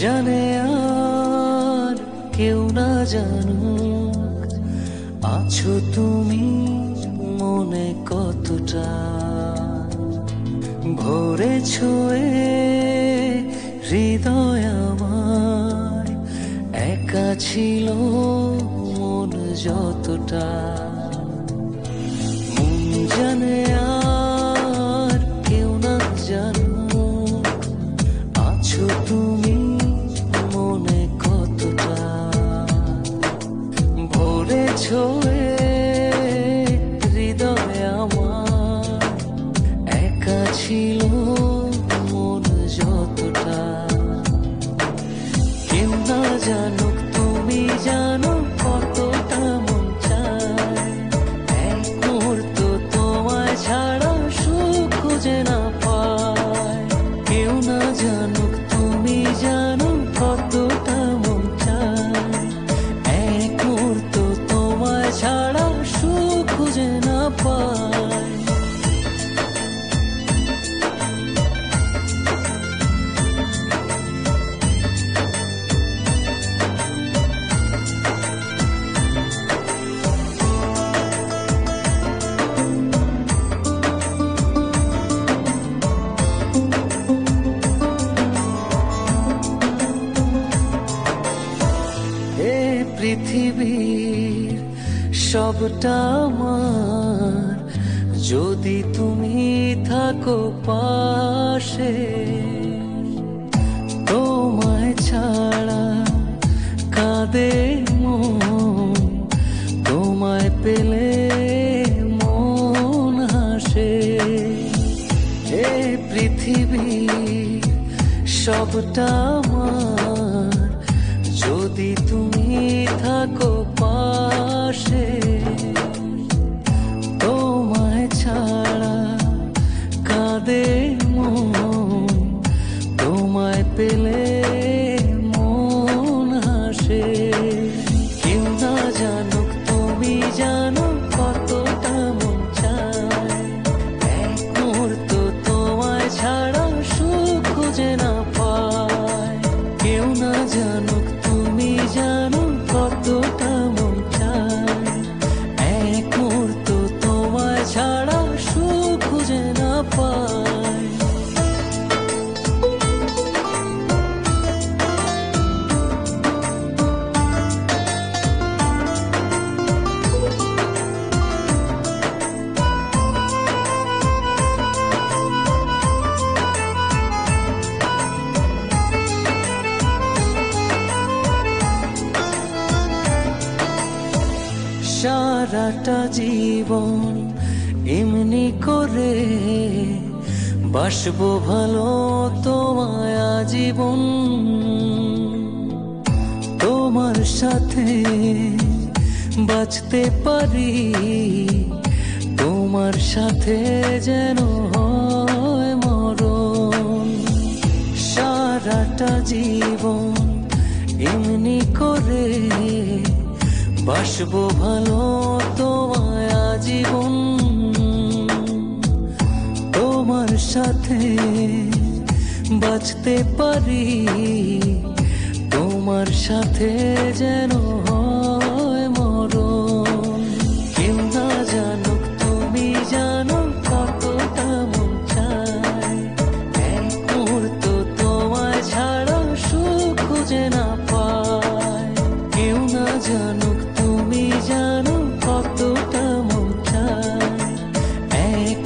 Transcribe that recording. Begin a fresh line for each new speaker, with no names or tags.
জানে আর কেউ না জানুক, আছো তুমি মনে কতটা। ভরেছো হৃদয় আমার, একা ছিল মন যতটা। মন জানে আর কেউ না জানুক, আছো তুমি মনে কতটা। ভরেছো হৃদয় আমার, একা ছিল মন যতটা। কেউ না জানুক তুমি জানো কতটা মন চায়। এক মুহূর্ত তোমায় ছাড়া সুখ খুঁজে না পায়। কেউ না জানুক তুমি জানো কতটা মন চায়। এক মুহূর্ত তোমায় ছাড়া সুখ খুঁজে না পায়। পৃথিবীর সবটা আমার, যদি তুমি থাকো পাশে। তোমায় ছাড়া কাঁদে মন, তোমায় পেলে মন হাসে। এ পৃথিবীর সবটা আমার, যদি তুমি থাকো পাশে। তোমায় ছাড়া কাঁদে মন, তোমায় পেলে মন হাসে। কেউ না জানুক তুমি জানো কতটা মন চায়। এক মুহূর্ত তোমায় ছাড়া সুখ খুঁজে না পায়। কেউ না জানুক তুমি জানো কতটা মন চায়। এক মুহূর্ত তোমায় ছাড়া সুখ খুঁজে না পায়। সারাটা জীবন এমনি করে বাসবো ভালো তোমায় আজীবন। তোমার সাথে বাঁচতে পারি, তোমার সাথে যেন হয় মরণ। সারাটা জীবন এমনি করে বাসবো ভালো তোমায় আজীবন। তোমার সাথে বাঁচতে পারি, তোমার সাথে যেন হয় মরণ। কেউ না জানুক তুমি জানো কতটা মন চায়। এক মুহূর্ত তোমায় ছাড়া সুখ খুঁজে না পায়। কেউ না জানুক তুমি জানো কতটা মন চায়। এক